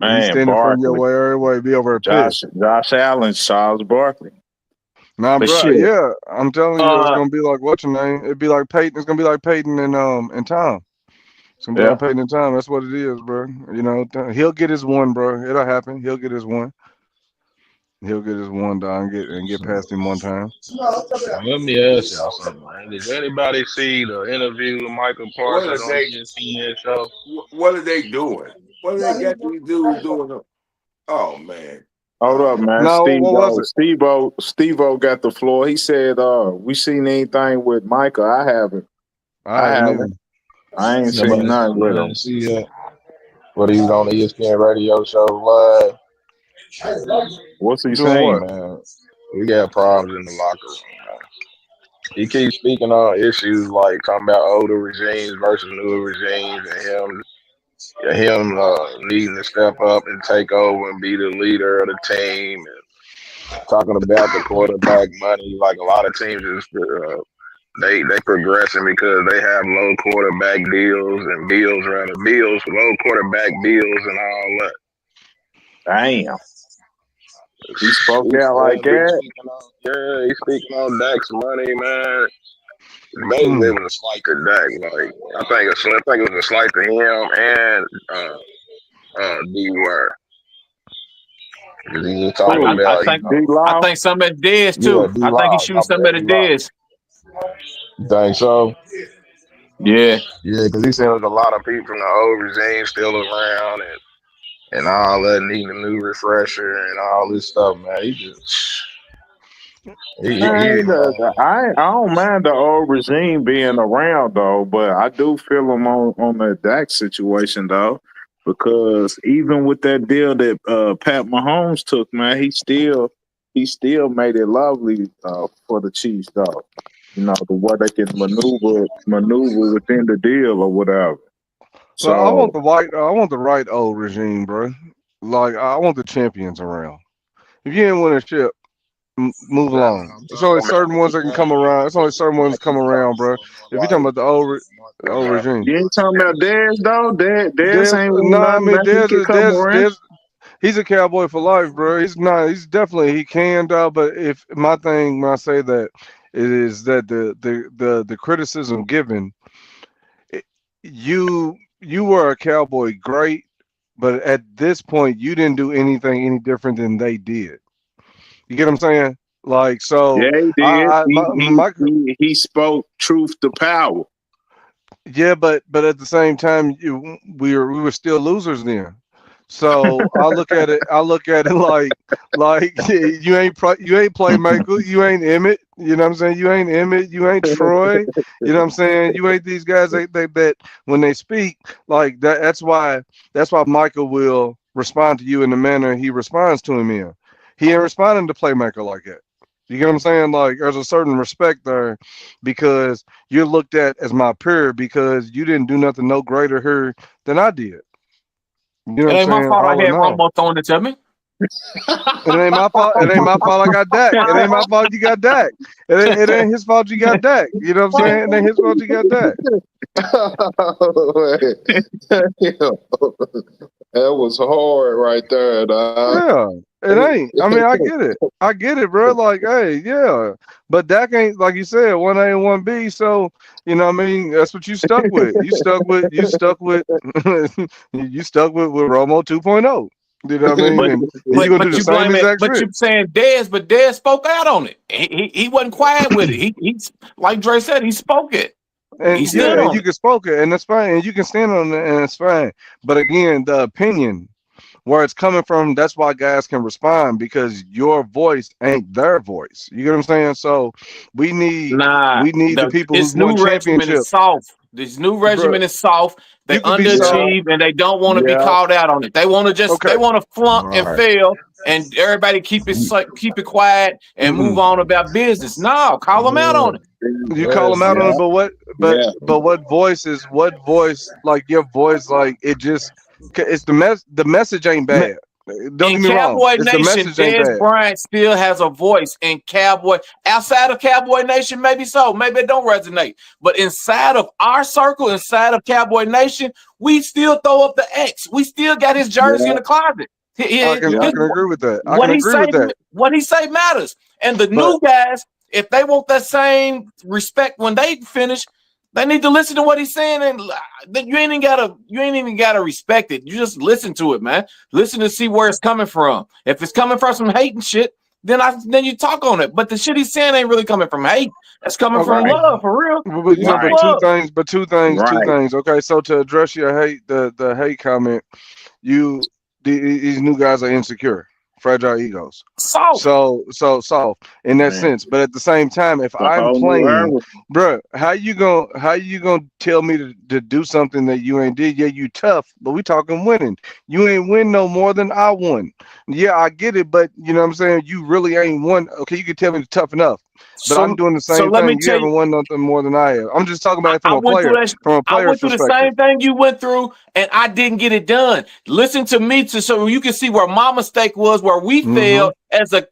And he's Man, standing in front of your Barkley. way every way, be over there pissed. Josh Allen, Charles Barkley. Nah, But bro. shit. Yeah, I'm telling you, it's Uh, gonna be like what's your name? It'd be like Peyton. It's gonna be like Peyton and Tom. It's gonna be yeah. like Peyton and Tom. That's what it is, bro. You know, he'll get his one, bro. It'll happen. He'll get his one. He'll get his one done and get past him one time. Let me ask y'all something, man. Did anybody see the interview with Michael What Parsons are on the they? ESPN show? What are they doing? What do they got these dudes doing? Oh man. Hold up, man. No, what was it? Steve-O got the floor. He said, we seen anything with Micah? I haven't. I I haven't either. haven't. I ain't seen Nobody, nothing with you him. didn't see that? But he was on the ESPN radio show live. What's he Doing Hey what? saying? man, we got problems in the locker room, man. He keeps speaking on issues like talking about older regimes versus newer regimes, and him needing to step up and take over and be the leader of the team, and talking about the quarterback money. Like a lot of teams is they progressing because they have low quarterback deals and deals, low quarterback deals and all that. Damn. He spoke He's out like that. speaking on, yeah, he's speaking on Dak's money, man. Basically, Mm. it was a slight to Dak. Like I think it was a slight to him and D Word. Because he was talking Who? I about, think I D-Law? think some at Dez yeah, too. D I think he's Law. shooting My some at bad, the D Law. Dez. You think so? Yeah. Yeah, because he said there's a lot of people from the old regime still around and all that, needing a new refresher and all this stuff, man. He just, I don't mind the old regime being around though, but I do feel him on that Dak situation though, because even with that deal that Pat Mahomes took, man, he still made it lovely for the Chiefs though. You know, the way they can maneuver within the deal or whatever. Well, So I want the right old regime, bro. Like I want the champions around. If you didn't win a ship, move that's along. what I'm It's only talking certain ones that can come around. It's only certain ones that come around, bro. If you're talking about the old regime, you ain't talking about Dez though. Dez Dez, ain't no, won I nothing, mean man. He could come around. He's a cowboy for life, bro. He's not. He's definitely he can, dog. But if my thing when I say that, it is that the criticism given, it, you were a cowboy, great, but at this point you didn't do anything any different than they did. You get what I'm saying? Like so, Yeah, he did. I my He spoke truth to power. yeah, but at the same time, we were still losers then. So I look at it. I look at it like you ain't playmaker. You ain't Emmett. You know what I'm saying? You ain't Emmett. You ain't Troy. You know what I'm saying? You ain't these guys. They bet when they speak like that. That's why Michael will respond to you in the manner he responds to him in. He ain't responding to playmaker like that. You get what I'm saying? Like there's a certain respect there because you're looked at as my peer because you didn't do nothing no greater here than I did. You know what It I'm ain't my saying? fault I All in had all. Romo throwing it to me. It ain't my fault. It ain't my fault I got Dak. It ain't my fault you got Dak. It ain't his fault you got Dak. You know what I'm saying? It ain't his fault you got Dak. That was hard right there, dog. Yeah. It ain't. I mean, I get it. I get it, bro. Like, hey, yeah. But Dak ain't like you said, 1A and 1B. So, you know what I mean? That's what you stuck with. You stuck with Romo 2.0. You know what I mean? But And you're but gonna do but the you same blame it. exact But shit. you saying Dez, but Dez spoke out on it. He wasn't quiet with it. He like Dre said, he spoke it. He And yeah, stood and on you it. can spoke it, and that's fine, and you can stand on it, and it's fine. But again, the opinion, where it's coming from, that's why guys can respond because your voice ain't their voice. You get what I'm saying? So we need Nah, we need the people this who've won new regimen is championships, soft. This new bro. regimen is soft. They You could be soft, underachieve and they don't want to be Yeah, called out on it. They want to okay. they want to flunk and right. fail, and everybody keep it quiet and move Mm-mm. on about business. No, call them out Yeah, on it. You call them out on yeah, it, but yeah. what voice is what voice like your voice like it just it's the message ain't bad. Don't In get me wrong, Cowboy it's the Nation, message ain't Dez bad. Bryant still has a voice in Cowboy. Outside of Cowboy Nation, maybe so. Maybe it don't resonate. But inside of our circle, inside of Cowboy Nation, we still throw up the X. We still got his jersey in Yeah, the closet. I can agree with that. I What can he agree say, with that. what he say matters. And the But new guys, if they want that same respect when they finish, they need to listen to what he's saying, and you ain't even gotta respect it. You just listen to it, man. Listen to see where it's coming from. If it's coming from some hate and shit, then you talk on it. But the shit he's saying ain't really coming from hate. That's coming from Right. love, for real. but you know, From Right. but two Right. things. Okay, so to address your the hate comment, these new guys are insecure, fragile egos. soft. So soft in that Man. sense. But at the same time, if The I'm whole new era. playing, bruh, how you gonna tell me to do something that you ain't did? Yeah, you tough, but we talking winning. You ain't win no more than I won. Yeah, I get it, but you know what I'm saying? You really ain't won. Okay, you can tell me to tough enough. But I'm So doing the so same let me thing. You tell you. haven't won nothing more than I have. I'm just talking about it I went through that. from a I player's went through the perspective. same thing you went through, and I didn't get it done. Listen to me so you can see where my mistake was, where we failed as a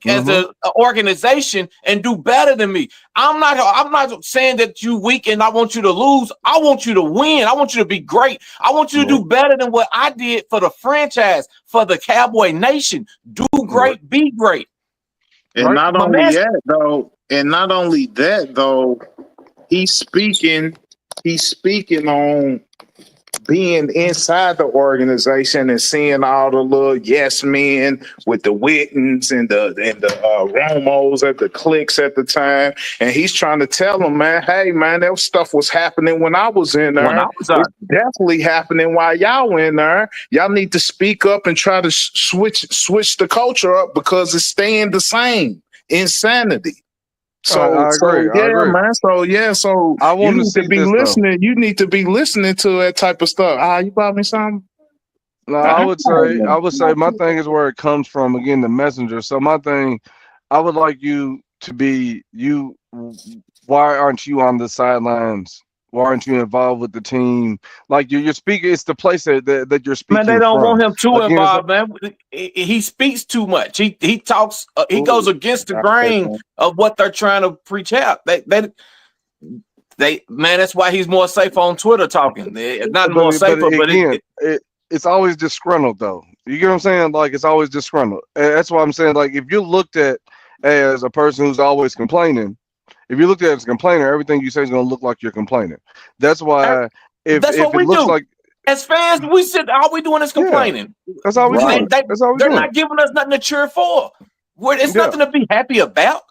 organization, and do better than me. I'm not saying that you weak and I want you to lose. I want you to win. I want you to be great. I want you to do better than what I did for the franchise, for the Cowboy Nation. Do great, be great. And Right. not My only man, that though, he's speaking on being inside the organization and seeing all the little yes men with the Wittens and the Romos at the cliques at the time, and he's trying to tell them, man, hey man, that stuff was happening when I was in when I there. was It's definitely happening while y'all in there. Y'all need to speak up and try to switch the culture up because it's staying the same. Insanity. I agree. I Yeah, agree. man. So I you want to need to see be this though. listening. You need to be listening to that type of stuff. You bought me something? No, Ah, I would say my thing is where it comes from. Again, the messenger. So my thing, I would like you to be you. Why aren't you on the sidelines? Why aren't you involved with the team? Like you're speaking. It's the place that you're Man, they speaking don't from. want him too Again, it's involved, man. He speaks too much. He talks. He goes ooh, against the I said grain that. of what they're trying to preach out. Man. That's why he's more safe on Twitter talking. Not more but safer, but again, it's always disgruntled though. You get what I'm saying? Like it's always disgruntled. And that's why I'm saying like if you're looked at as a person who's always complaining, if you looked at it as a complainer, everything you say is going to look like you're complaining. That's why that's if what it we looks do. like As fans, we sit. All we doing is yeah, complaining. that's all we Right. doing. That's all we They're doing. not giving us nothing to cheer for. It's Yeah, nothing to be happy about.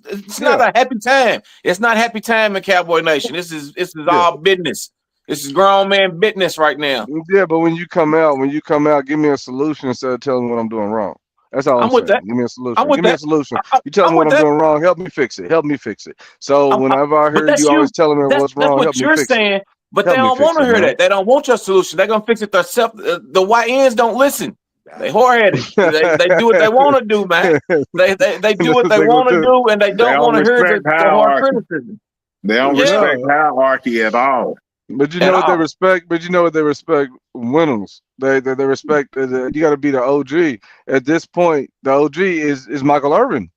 It's not yeah, a happy time. It's not happy time in Cowboy Nation. This is yeah. all business. This is grown man business right now. Yeah, but when you come out, give me a solution instead of telling me what I'm doing wrong. That's all I'm I'm with saying. that. Give me a I'm solution. with Give me a that. solution. You tell me I'm what with I'm that. doing wrong. Help me fix it. Help me fix it. So whenever I But hear that's you you. always telling me what's That's wrong, what help me you're fix it. saying. But they Help me don't want fix to it, hear man. that. They don't want your solution. They're gonna fix it themselves. The YNs don't listen. They hard-headed. They do what they want to do, man. They do what That's they like what want to the do, and they They don't don't want to hear the respect hard hierarchy. criticism. They don't Yeah, respect no. hierarchy at all. But you at know what they all. respect. But you know what they respect. Winners. They respect. You got to be the OG. At this point, the OG is Michael Irvin.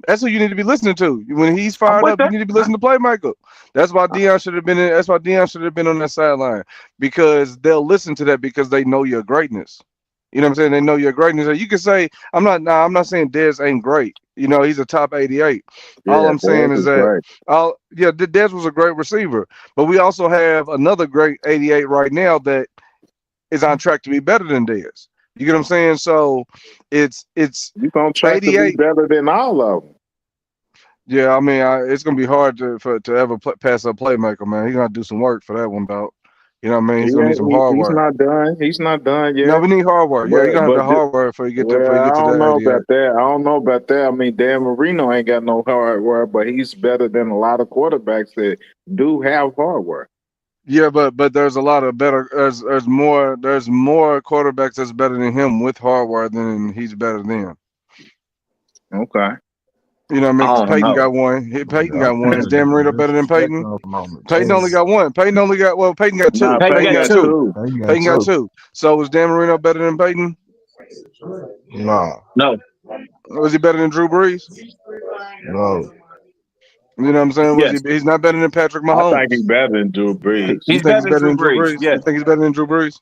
That's who you need to be listening to. When he's I'm fired with up, you that. need to be listening to Play Michael. That's why Dion should have been in. That's why Dion should have been on that sideline because they'll listen to that because they know your greatness. You know what I'm saying? They know your greatness. You can say I'm not saying Dez ain't great. You know, he's a top 88. All Yeah, I'm that saying is is that great. Dez was a great receiver, but we also have another great 88 right now that is on track to be better than Dez. You get what I'm saying? So it's You gonna try to be 88. better than all of them. Yeah, I mean, it's gonna be hard to ever pass a playmaker, man. He's gonna do some work for that one, dog. You know what I mean? He's gonna need some hard He's work. not done. He's not done No, yet. we need hard work. Yeah, you're But gonna have but the hard work before you get well, I to don't that know 88. about that. I don't know about that. I mean, Dan Marino ain't got no hard work, but he's better than a lot of quarterbacks that do have hard work. Yeah, but there's a lot of better. There's more quarterbacks that's better than him with hard work than he's better than. Okay. You know what I mean? I Because don't Peyton know. got one. Peyton Yeah, I got one. think Is that Dan Marino the better than disrespect Peyton? of the moment. Peyton only got one. Peyton got Nah, two. Peyton Peyton Peyton got got got two. two. two. They got Peyton got two. two. So was Dan Marino better than Peyton? No, No, Was he better than Drew Brees? no. You know what I'm saying? yes, He's not better than Patrick I think Mahomes. he's better than Drew Brees. You he's think better he's than better Drew than Drew Brees. Brees? Yes, You think he's better than Drew Brees?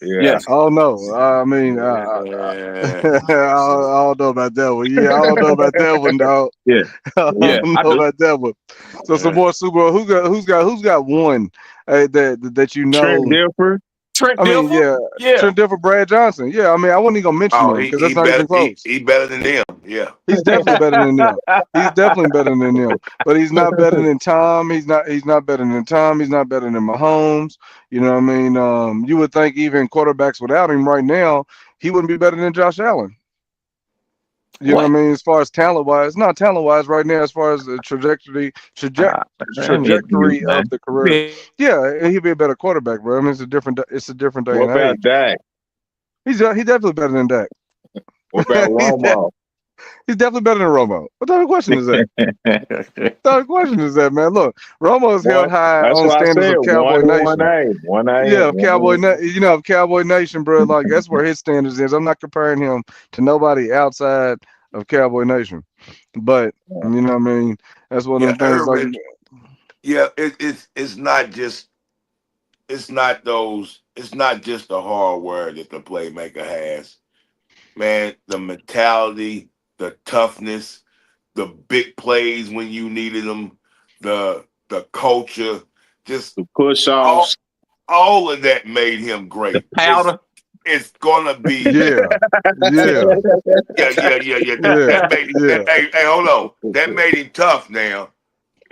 Yeah. I don't know. I mean, Yeah. I don't know about that one. Yeah, I don't know about that one, dog. Yeah, I yeah, don't I know do. about that one. So some more Super Bowl. Who's got one that you Trent know? Dilfer. Trent I mean, Dilfer. yeah, Yeah. Trent Dilfer, Brad Johnson. Yeah, I mean, I wasn't even gonna mention Oh, them he because he that's not better even close. he better than them. Yeah. He's definitely better than them. He's definitely better than them. But he's not better than Tom. He's not better than Tom. He's not better than Mahomes. You know what I mean? You would think even quarterbacks without him right now, he wouldn't be better than Josh Allen. You know what What? I mean? As far as talent wise, not talent wise right now, as far as the Man, me and you, trajectory man. of the career. Yeah, he'd be a better quarterback, bro. I mean, it's a different day What and about age. Dak? He's definitely better than Dak. What about he's, de- Romo? he's definitely better than Romo. What type of question is that? What type of question is that, man? Look, Romo is held One. high That's on why I standards said of one Cowboy and one Nation. A. One A. Yeah, of of Cowboy Nation, bro. Like that's where his standards is. I'm not comparing him to nobody outside of Cowboy Nation. But you know what I mean? That's one of Yeah, them things like Urban. Yeah, it's not just it's not just the hardware that the playmaker has. Man, the mentality, the toughness, the big plays when you needed them, the culture, just The push all offs. all of that made him The great. powder. It's gonna be yeah, yeah, yeah. yeah, That made yeah. hey, hold on. That made him tough now.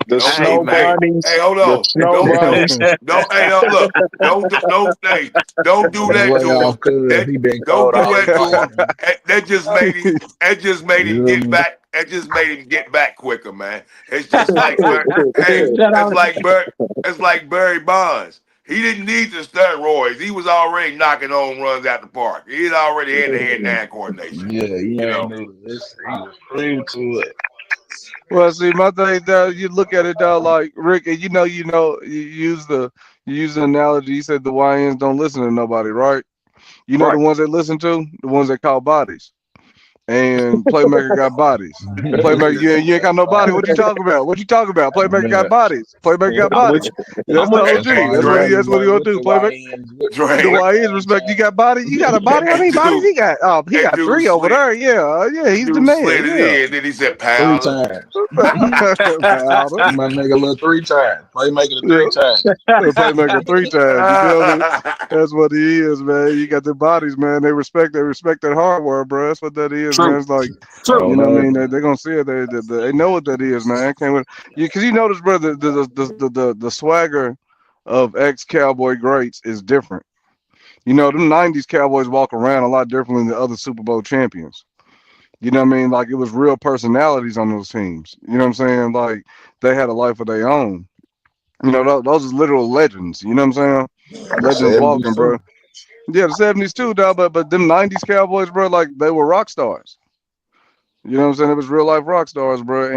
The Don't Hey, snow man. bunnies. hey, hold The on. snow Don't bunnies. hey no look. Don't do Been that way to him. off good. That He been don't cold do all his that to life, him. man. That just made him You hear get me? back. That just made him get back quicker, man. It's just like hey, Shut up. it's like Barry Bonds. He didn't need the steroids. He was already knocking home runs at the park. He had already had the hand-to-hand coordination. Yeah, he You ain't know. new to this. He was true to it. Well, see, my thing, dog, you look at it, dog, like Rick, and you use the analogy. You said the YNs don't listen to nobody, right? You know the Right. ones they listen to, the ones they call bodies. And Playmaker got bodies. Playmaker, you ain't got no body. What you talking about? What you talking about? Playmaker got Yeah. bodies. Playmaker got I'm with bodies. you. That's I'm the with you. That's OG. why That's he what he. only That's what he went gonna with do. the Playmaker. YNs with The Dre, YNs game respect. You time. got body. You got a body. How many bodies he got? Oh, he that got dude three over slid there. Yeah, yeah. He's the dude man. slid it Yeah. in. Then he said Three powder. times. Powder. My nigga look three times. Play make it Yeah. three times. Playmaker three times. You feel me? That's what he is, man. You got the bodies, man. They respect that hardware, bro. That's what that is, man. True. It's like, True. you Oh know what I no. mean? They're gonna see it. They know what that is, man. Can't wait. Because you notice, bro, the swagger of ex Cowboy greats is different. You know, them '90s Cowboys walk around a lot differently than the other Super Bowl champions. You know what I mean? Like it was real personalities on those teams. You know what I'm saying? Like they had a life of their own. You know, those are literal legends. You know what I'm saying? The Legends 70s walking, bro. too. Yeah, the '70s too, dog. But them '90s Cowboys, bro, like they were rock stars. You know what I'm saying? It was real life rock stars, bro.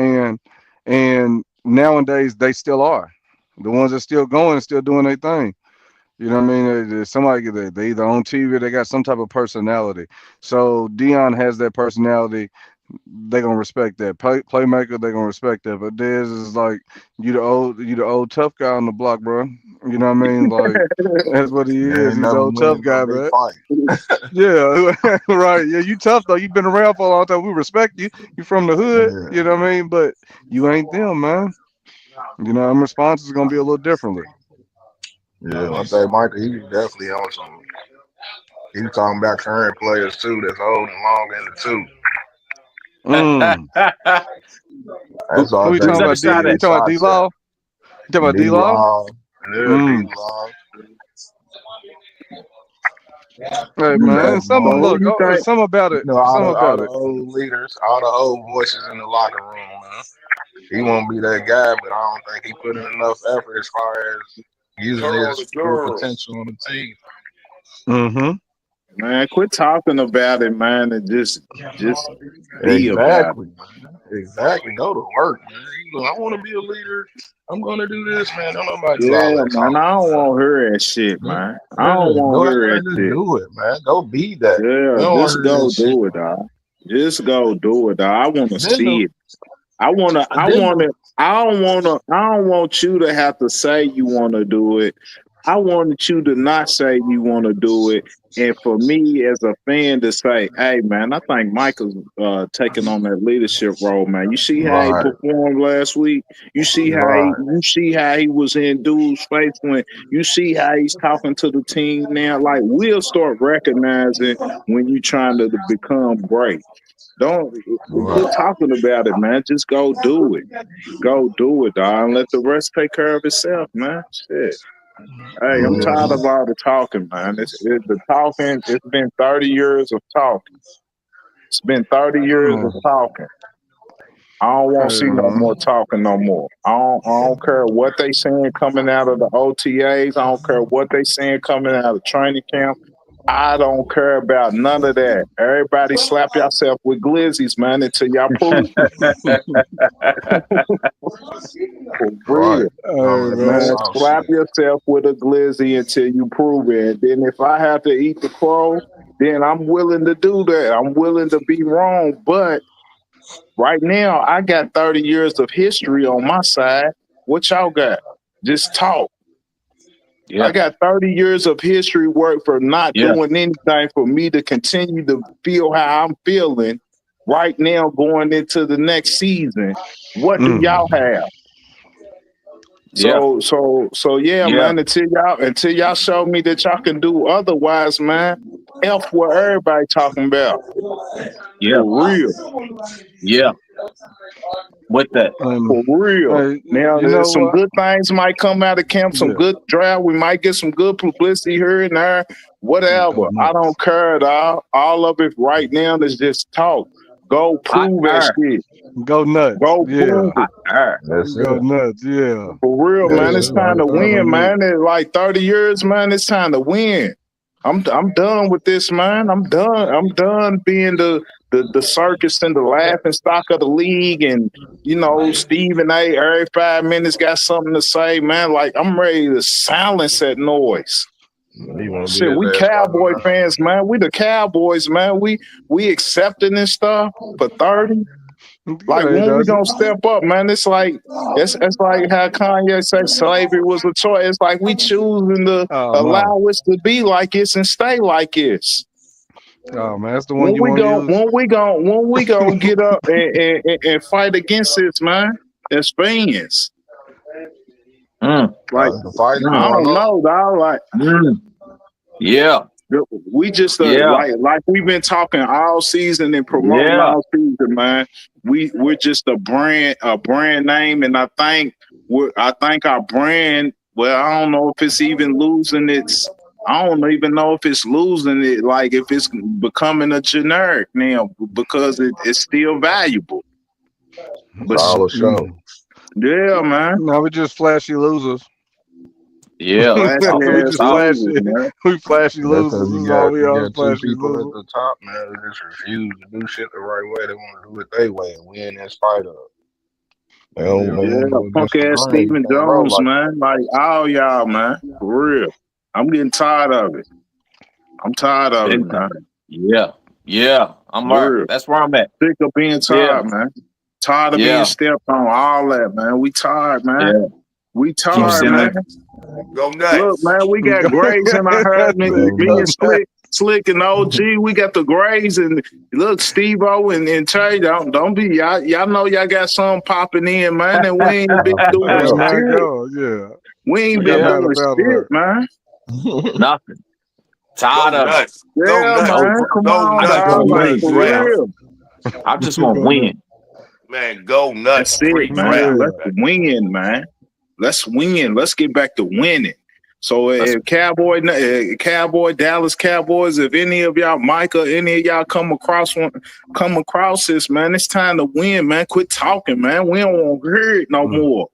And nowadays they still are. The ones that still going, still doing their thing. You know what I mean? Somebody they either on TV or they got some type of personality. So Dion has that personality. They gonna respect that. Playmaker, they gonna respect that. But Dez is like you the old tough guy on the block, bro. You know what I mean? Like that's what he They is. ain't He's the never old tough win no guy, big man. fight. Yeah, right. Yeah, you tough though. You've been around for a long time. We respect you. You from the hood. Yeah. You know what I mean? But you ain't them, man. You know, them responses gonna be a little differently. Yeah. I think Michael, he was definitely on some. He was talking about current players too that's old and long in the tooth. Mm. That's all Who I you think Who's talking he that about? was D. beside getting You that? talking about D. shots Law? at. You talking about D. D Law? Law. Yeah, D Mm. Law. Hey You man, got some So Mark. who look. you think? Some about You it. know, Some all about the it. old leaders, all the old voices in the locker room, man. He won't be that guy, but I don't think he put in enough effort as far as using Girl, the his full girl. potential on the team. Mm-hmm. Man, quit talking about it, man, and just be about it. Exactly, man. Exactly. Go to work, man. You go, I want to be a leader. I'm gonna do this, man. Don't nobody do all Yeah, that man. I talking, don't man. want to hear that shit, man. I don't Yeah, want go to out there hear and that just shit. do it, man. Go be that. Yeah, We don't want to just hear go that shit, do it, man. dog. Just go do it, dog. I want to see Addendum, it. I want to. I want addendum. to. I don't want to. I don't want you to have to say you want to do it. I wanted you to not say you want to do it, and for me as a fan to say, "Hey, man, I think Michael's taking on that leadership role, man. You see how he Right, performed last week. right. You see how he was in dude's face when you see how he's talking to the team now. Like we'll start recognizing when you're trying to become great. Don't quit Right. talking about it, man. Just go do it. Go do it, dog, and let the rest take care of itself, man. Shit. Hey, I'm tired Mhm. of all the talking, man. The talking. It's been 30 years of talking. It's been 30 years of talking. I don't want to see no more talking no more. I don't care what they saying coming out of the OTAs. I don't care what they saying coming out of training camp. I don't care about none of that. Everybody slap yourself with glizzies, man, until y'all prove it. For Right. real. Calling Hey it no Man, man, slap bullshit. yourself with a glizzy until you prove it. And then if I have to eat the crow, then I'm willing to do that. I'm willing to be wrong. But right now, I got 30 years of history on my side. What y'all got? Just talk. Yeah. I got 30 years of history work for not Yeah. doing anything for me to continue to feel how I'm feeling right now going into the next season. What do y'all have? Yeah. So yeah, Yeah. man. Until y'all show me that y'all can do otherwise, man. F what everybody talking about Yeah. for real, Yeah. With that. for real. hey, Now you know there's some what? good things might come out of camp, some Yeah, good draft. We might get some good publicity here and there, go whatever. I nuts. don't care at all. All of it right now is just talk. Go Hot prove that air. shit. Go nuts. Go Yeah, prove it. Hot air. That's go it. nuts. Yeah, For real, man, That's yeah. it's it time right to there. Go win, nuts. man. It's like 30 years, man. It's time to win. I'm done with this, man. I'm done. I'm done being the circus and the laughing stock of the league, and Stephen A. Every 5 minutes got something to say, man. Like I'm ready to silence that noise. He want to get Shit, his we ass right Cowboy behind fans, him. man. We the Cowboys, man. We accepting this stuff for 30. Like Hey, when we that's gonna step up, man? It's like how Kanye said slavery was a choice. It's like we choosing to oh man, allow us to be like this and stay like this. oh man, that's the one you want to use. When we gonna get up and fight against this, man? As fans, Mm. like The fight's Mm. I going don't on. know, dog. Like Mm. Yeah. we just Yeah. like we've been talking all season and promoting Yeah. all season, man. We're just a brand name, and I think our brand. Well, I don't know if it's even losing its. I don't even know if it's losing it. Like if it's becoming a generic now because it's still valuable. It's But all a show. yeah, man, Now we just flashy losers. Yeah. flashy Talk, we ass just talk. flashy. losers, man. We flashy That's losers. because This is all we you are, got two flashy people at losers. the top, man, who just refuse to do shit the right way. They want to do it their way and win in spite of. Yeah. They Yeah, won't go punk against the ass grain. You Stephen can't roll Jones, like man. Like all y'all, man. For real. I'm getting tired of it. I'm tired of it, Big man. time. Yeah. Yeah. I'm For right. real. That's where I'm at. Sick of being Yeah. tired, man. Tired of being Yeah. stepped on, all that, man. We tired, man. Yeah. We Keep tired, man. sending. Go Look, nuts. man, we got Grays in our herd. That's Me, it. that. me Go and nuts. Slick and OG, we got the Grays, and look, Steve-O and Trey, don't be y'all know y'all got something popping in, man, and we ain't been For We doing got sure. mad shit. go. Yeah. We ain't We got been Yeah. mad doing about shit, that. man. Nothing. Tired Go of it. nuts. Go Yeah, nuts. Over. man. Come Go on, I just nuts. dog. want to Go Like win. nuts. for Yeah. Pre-draft. real. I just want to Go nuts. win. Man, go nuts. That's it, man. Pre-draft. Yeah. Let's win, man. Let's win. Let's get back to winning. So Let's, if Cowboy, Dallas Cowboys, if any of y'all, Micah, any of y'all come across this, man, it's time to win, man. Quit talking, man. We don't want to hear it no more.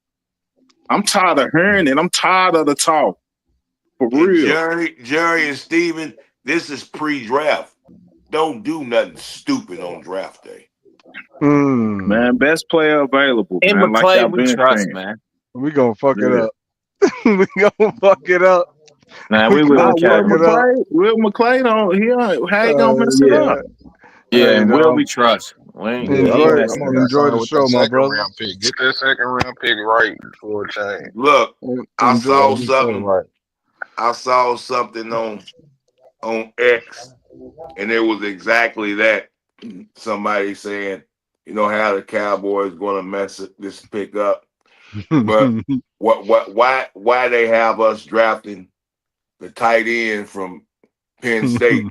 I'm tired of hearing it. I'm tired of the talk. For And real. Jerry and Steven, this is pre-draft. Don't do nothing stupid on draft day. Man, best player available, in man. Like McClay, y'all we been trust, saying. man. We gonna fuck it Yeah. up. We gonna fuck it up. Man, We we will Nah, gonna with fuck Will it Cowboys. up. McClay how you gonna mess it Yeah. up? Yeah. Yeah, Hey, and will dog. we trust? We ain't, Yeah, he I'm ain't Enjoy gonna, I'm messing gonna it up. enjoy re-sign the with that show, my second brother. round pick. Get that second round pick right for a change. Look, I Enjoy Gotta saw the get that something. right. I saw something on X, and it was exactly that. Somebody saying, how the Cowboys going to mess this pick up, but why they have us drafting the tight end from Penn State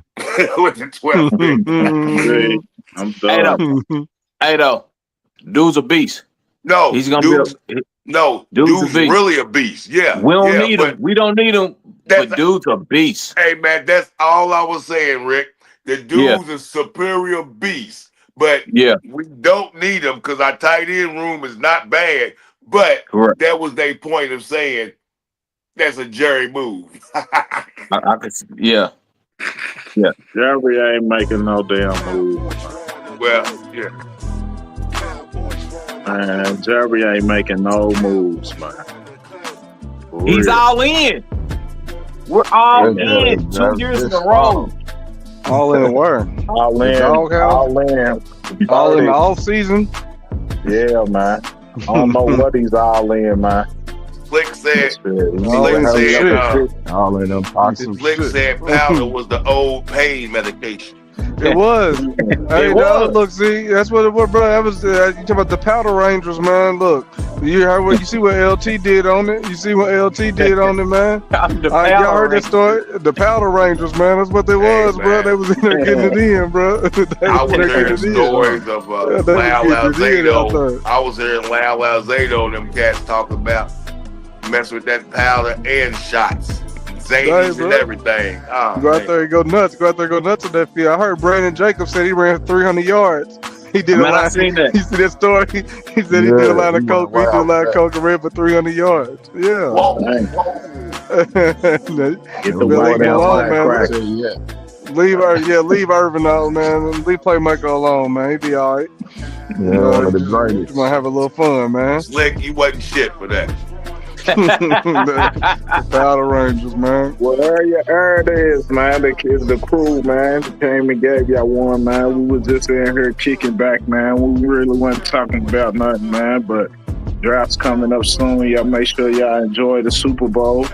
with the 12th pick? I'm Hey done. though, dude's a beast. No, He's gonna dude's be dude's a dude's beast. really a beast. Yeah, We don't yeah, need him. but We don't need him. that's But dude's a beast. hey man, that's all I was saying, Rick. The Yeah, dude's a superior beast, but yeah, we don't need him because our tight end room is not bad. But correct. that was their point of saying that's a Jerry move. I could, yeah, yeah. Jerry ain't making no damn move. Well, yeah. Man, Jerry ain't making no moves, man. For He's real. all in. We're all Yeah, in 2 years in a this row. All in where? All The in. doghouse? All in. All in the 30. off season? Yeah, man. I don't know what he's all in, man. Slick said, All in some Slick shit. said, all in them pockets. Some Slick shit. said powder was the old pain medication. It was. Hey, It no, was. look, see, that's what it was, bro. That was you talking about the Powder Rangers, man. Look, you heard what you see what LT did on it. You see what LT did on it, man. Y'all heard that story? The Powder Rangers, man. That's what they Hey, was, bro. man. They was in there getting it in, bro. I was hearing stories of Yeah, they was Lal getting it in out Alzado. there. I was hearing Lal Alzado and them cats talking about messing with that powder and shots, zanies bro. and everything. Oh, Go out man. there and go nuts. Go out there and go nuts in that field. I heard Brandon Jacobs said he ran 300 yards. He did Man, a I line. seen that. You see that story? He said he did a line of coke. He did a line of coke and ran for 300 yards. Yeah. Whoa, Dang. whoa. Get the Leave white him out alone, black man. crack. Leave Irvin out, man. And leave Playmaker alone, man. He be all right. Yeah, one of the greatest. You might have a little fun, man. Slick, you wasn't shit for that. the Powder Rangers, man. Well, there it is, man. The crew, man, came and gave y'all one, man. We was just in here kicking back, man. We really wasn't talking about nothing, man. But draft's coming up soon. Y'all make sure y'all enjoy the Super Bowl.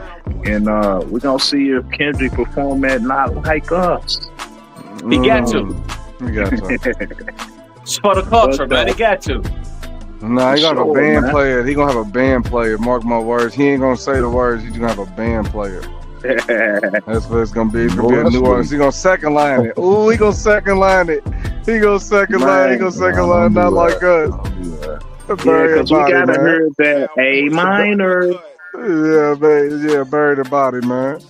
And we're going to see if Kendrick perform at Not Like Us. He got to. He got to. It's for the culture, man. He got to. Nah, he gonna have a Sure, band man. player. He gonna have a band player. Mark my words. He ain't gonna say the words. He's gonna have a band player. That's what it's gonna be. It's gonna be a New Orleans. He gonna second line it. Ooh, he gonna second line it. He gonna second line. He gonna second line. Not like us. Bury Because the we body, got to man. hear that A minor. Yeah, man. Yeah, bury the body, man.